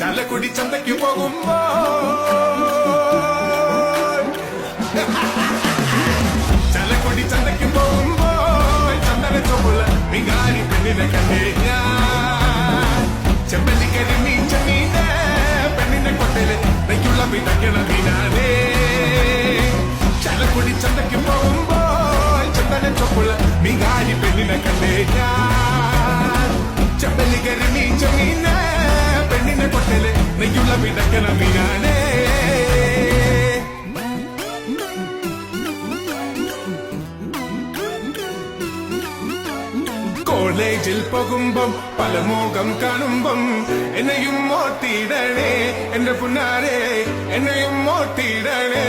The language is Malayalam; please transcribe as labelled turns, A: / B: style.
A: ചാലക്കുടി ചന്തയ്ക്ക് പോകുമ്പോ ചാലക്കുടി ചന്തയ്ക്ക് പോകുമ്പോ ചന്ദന ചോപ്പുള്ള മികാരി പെണ്ണിനെ കണ്ടേ ഞാൻ ചെമ്പല്ലി കരിമീൻ ചെമ്മീനെ പെണ്ണിനെ കൊട്ടല് നെയ്യുള്ള വിതയ്ക്കണ മീനാനേ ചാലക്കുടി ചന്തയ്ക്ക് പോകുമ്പോ ചന്ദന ചോപ്പുള്ള മികാരി പെണ്ണിനെ കണ്ടേ ഞാൻ ചെമ്പല്ലി കരിമീൻ ചെമ്മീനെ പെണ്ണിനെ കൊട്ടല് നെയ്യുള്ള വിതയ്ക്കണ മീനാനേ കോളേജിൽ പോകുമ്പം പല മോകം കാണുമ്പം എന്നെയും മോട്ടിടണേ എന്റെ പുന്നാരെ എന്നെയും മോട്ടിടണേ